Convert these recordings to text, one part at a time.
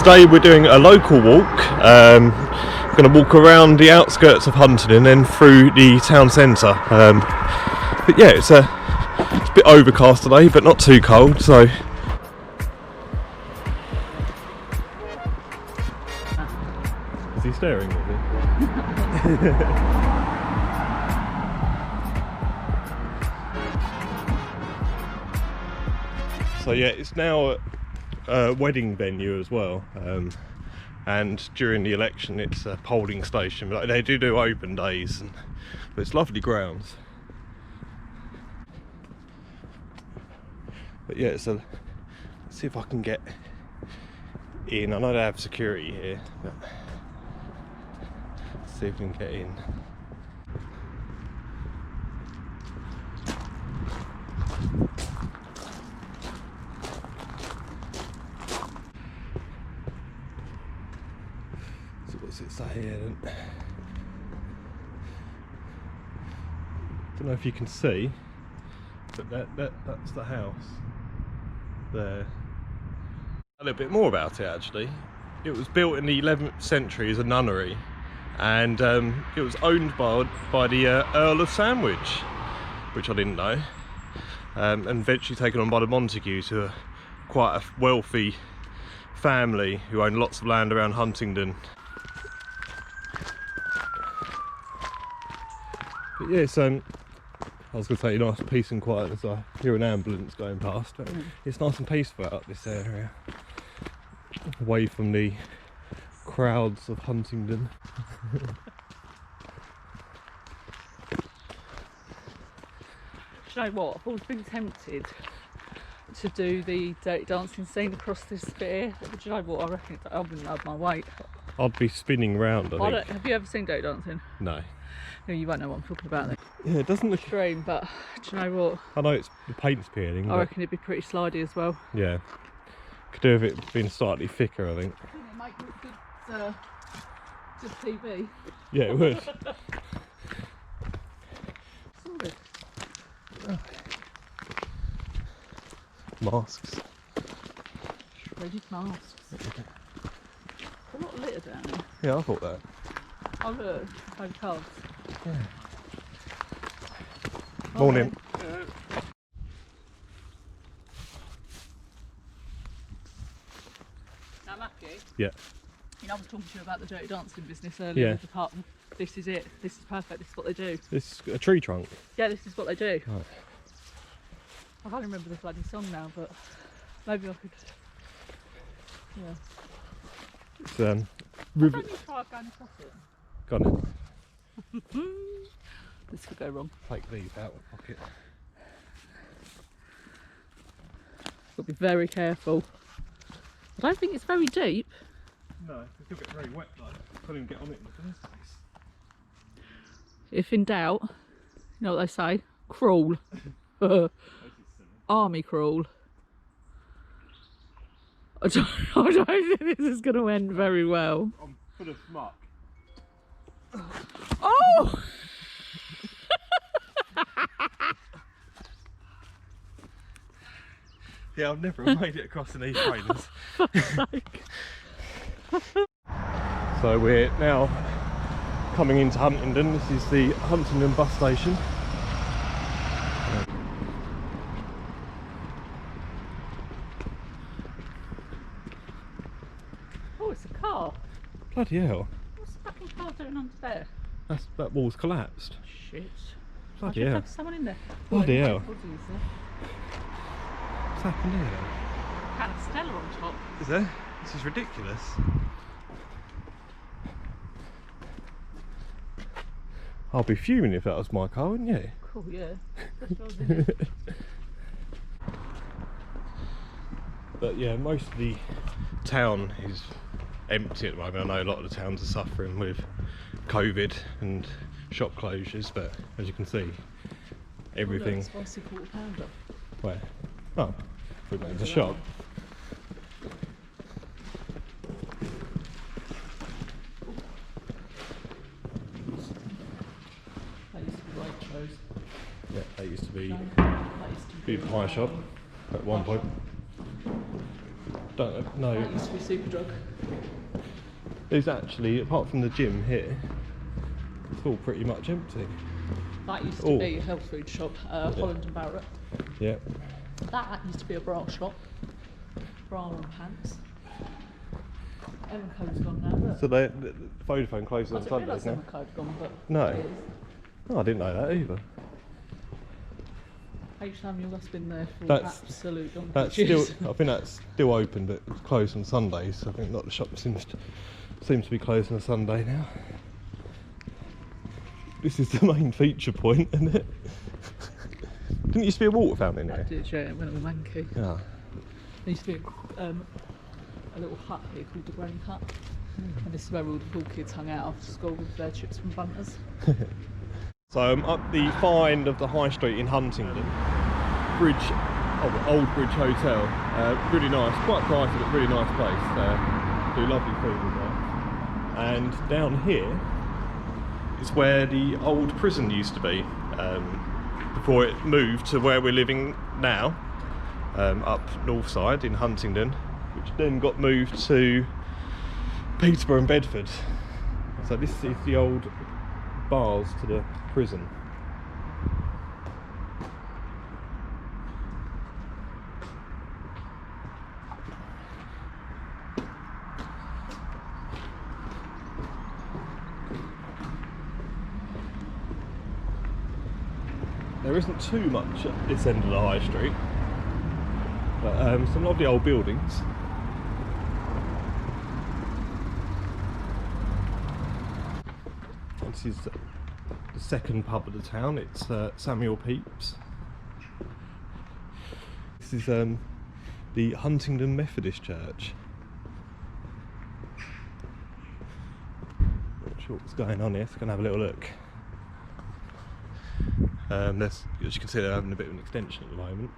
today we're doing a local walk. Going to walk around the outskirts of Huntington and then through the town centre. But yeah, it's a bit overcast today, but not too cold. So is he staring at me? So yeah, it's now a wedding venue as well, and during the election it's a polling station, but they do open days, but it's lovely grounds. But yeah, so let's see if I can get in. I know they have security here, but let's see if we can get in. What's it say here then? Don't know if you can see, but that's the house there. A little bit more about it actually. It was built in the 11th century as a nunnery, and it was owned by the Earl of Sandwich, which I didn't know, and eventually taken on by the Montagues, who are quite a wealthy family who owned lots of land around Huntingdon. But yes, I was going to say nice peace and quiet as I hear an ambulance going past, but it's nice and peaceful out this area, away from the crowds of Huntingdon. Do you know what? I've always been tempted to do the dirty dancing scene across this bit here, but do you know what? I reckon I wouldn't have my weight. I'd be spinning round, I think. Have you ever seen dirty dancing? No. No, you won't know what I'm talking about then. Yeah, it doesn't look extreme, but do you know what? I know it's the paint's peeling. I reckon it'd be pretty slidey as well. Yeah. Could do with it being slightly thicker, I think. I think it might look good TV. Yeah, it would. Solid. Oh. Masks. Shredded masks. A lot of litter down here. Yeah, I thought that. Oh look, home cards. Yeah. Morning. Now Matthew. Yeah. You know, I was talking to you about the dirty dancing business earlier with the partner. This is it. This is perfect. This is what they do. This is a tree trunk. Yeah, this is what they do. Right. I can't remember the bloody song now, but maybe I could. Yeah. It's Why don't you try going across it? Got it. This could go wrong. Take these out of the pocket. Got to be very careful. I don't think it's very deep. No, it's still get very wet though. Couldn't even get on it in the first place. If in doubt, you know what they say? Crawl. Army crawl. I don't think this is going to end very well. I'm full of muck. Oh! Yeah, I've never made it across in these trainers. So we're now coming into Huntingdon. This is the Huntingdon Bus Station. Oh, it's a car. Bloody hell. What's the fucking car doing under there? That wall's collapsed. Shit. Bloody hell. There's someone in there. Bloody hell. What's happened here then? Canastella on top. Is there? This is ridiculous. I'll be fuming if that was my car, wouldn't you? Cool, yeah. That's what I was in it. But yeah, most of the town is empty at the moment. I know a lot of the towns are suffering with COVID and shop closures, but as you can see, everything. Oh, look, spicy quarter pounder. Where? Oh, I thought that was a shop. That used to be Waitrose. Yeah, that used to be That used to be pie shop at one point. Don't know. That used to be Superdrug. There's actually, apart from the gym here, it's all pretty much empty. That used to be a health food shop, Holland and Barrett. Yeah. That used to be a bra shop. Bra and pants. Emmaco's gone now, look. So the Vodafone closes on I didn't Sundays realise now? Emmaco'd gone, but No. it is. Oh, I didn't know that either. H-Time, you must have been there for That's- absolute donkey That's still, juice. I think that's still open, but it's closed on Sundays. I think a lot of the shops seems to be closed on a Sunday now. This is the main feature point, isn't it? Didn't used to be a water fountain I here? did, yeah, when it was manky. Yeah. There used to be a little hut here called the Granny Hut. And this is where all the poor kids hung out after school with their chips from bunters. So I'm up the far end of the high street in Huntington. Bridge, the Old Bridge Hotel. Really nice, quite pricey, but really nice place. Do lovely food in there. And down here is where the old prison used to be, before it moved to where we're living now, up north side in Huntingdon, which then got moved to Peterborough and Bedford. So this is the old bars to the prison. There isn't too much at this end of the high street, but some lovely old buildings. This is the second pub of the town. It's Samuel Pepys. This is the Huntingdon Methodist Church. Not sure what's going on here, so I'm going to have a little look. As you can see, they're having a bit of an extension at the moment.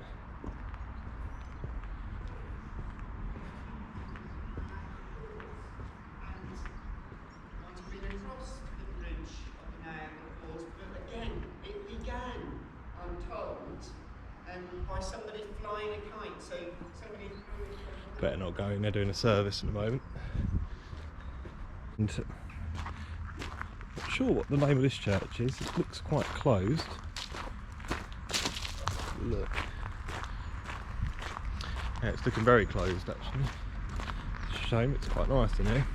By somebody flying a kite, so somebody Better not go in, they're doing a service at the moment. And not sure what the name of this church is, it looks quite closed. Look. Yeah, it's looking very closed actually. It's a shame, it's quite nice in here.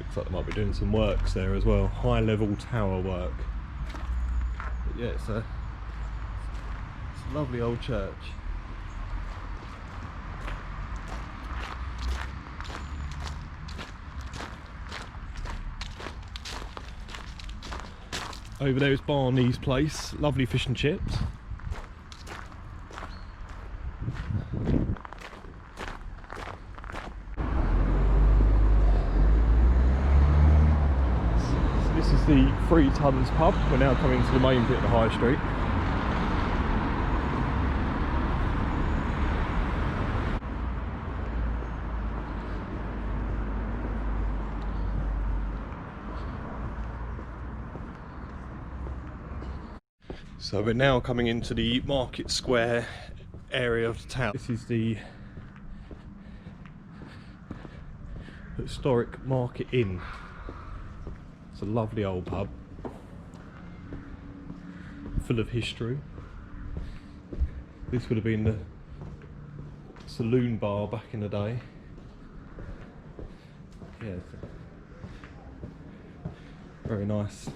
Looks like they might be doing some works there as well, high level tower work. But yeah, it's a lovely old church. Over there is Barney's place, lovely fish and chips. So this is the 3 Tons pub. We're now coming to the main bit of the high street. So we're now coming into the Market Square area of the town. This is the historic Market Inn. It's a lovely old pub, full of history. This would have been the saloon bar back in the day. Yeah, very nice.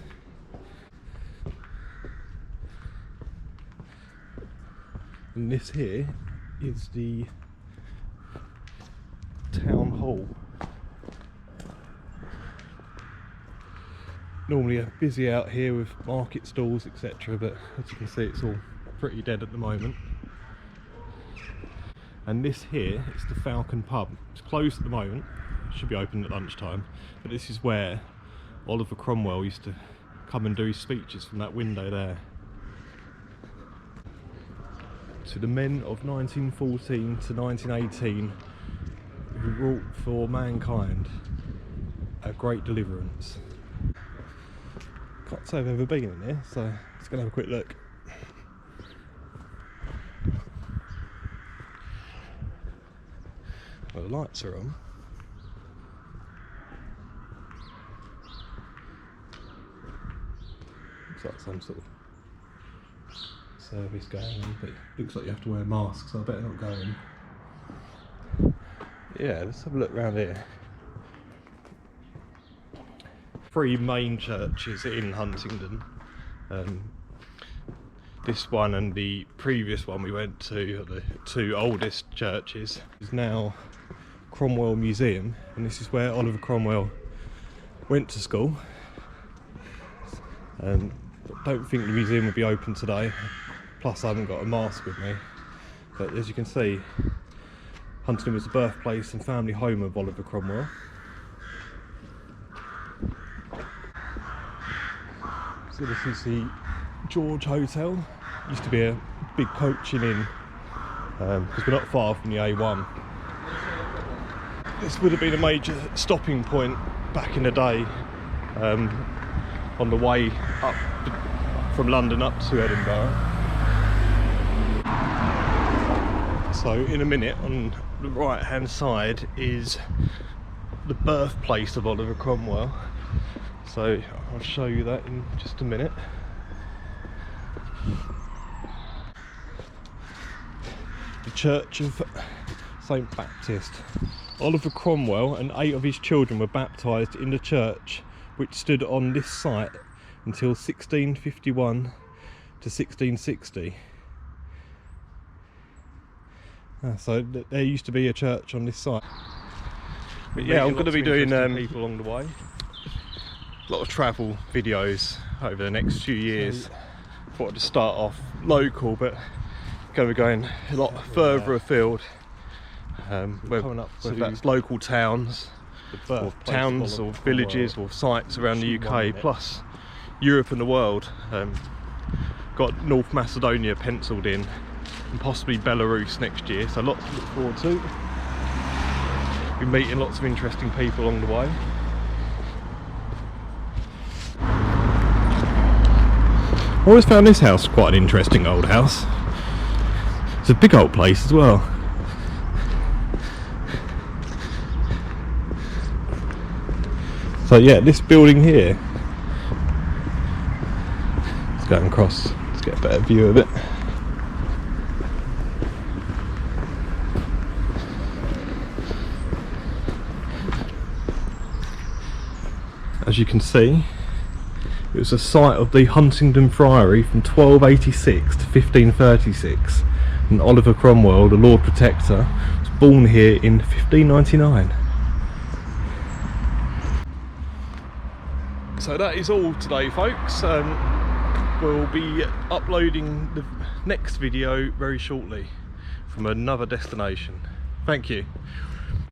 And this here is the town hall. Normally busy out here with market stalls, etc., but as you can see it's all pretty dead at the moment. And this here is the Falcon Pub. It's closed at the moment, it should be open at lunchtime, but this is where Oliver Cromwell used to come and do his speeches from that window there. To the men of 1914 to 1918 who wrought for mankind a great deliverance. Can't say I've ever been in here, so let's go have a quick look. Well, the lights are on. Looks like some sort of service going on, but it looks like you have to wear masks, so I better not go in. Yeah, let's have a look around here. 3 main churches in Huntingdon. This one and the previous one we went to, the 2 oldest churches, is now Cromwell Museum, and this is where Oliver Cromwell went to school. I don't think the museum will be open today, plus I haven't got a mask with me, but as you can see, Huntington was the birthplace and family home of Oliver Cromwell. So this is the George Hotel. Used to be a big coaching inn, because we're not far from the A1. This would have been a major stopping point back in the day, on the way up from London up to Edinburgh. So in a minute, on the right hand side is the birthplace of Oliver Cromwell. So I'll show you that in just a minute. The Church of St. Baptist. Oliver Cromwell and 8 of his children were baptised in the church which stood on this site until 1651 to 1660. So there used to be a church on this site. But yeah, I'm going to be doing people along the way. A lot of travel videos over the next few years. Thought I'd start off local, but going to be going a lot further afield. Whether that's local towns, or towns or villages or sites around the UK, plus Europe and the world. Got North Macedonia penciled in, and possibly Belarus next year, so lots to look forward to. Be meeting lots of interesting people along the way. I always found this house quite an interesting old house. It's a big old place as well. So yeah, this building here, let's go across, let's get a better view of it. As you can see, it was the site of the Huntingdon Friary from 1286 to 1536, and Oliver Cromwell, the Lord Protector, was born here in 1599. So that is all today, folks. We'll be uploading the next video very shortly from another destination. Thank you.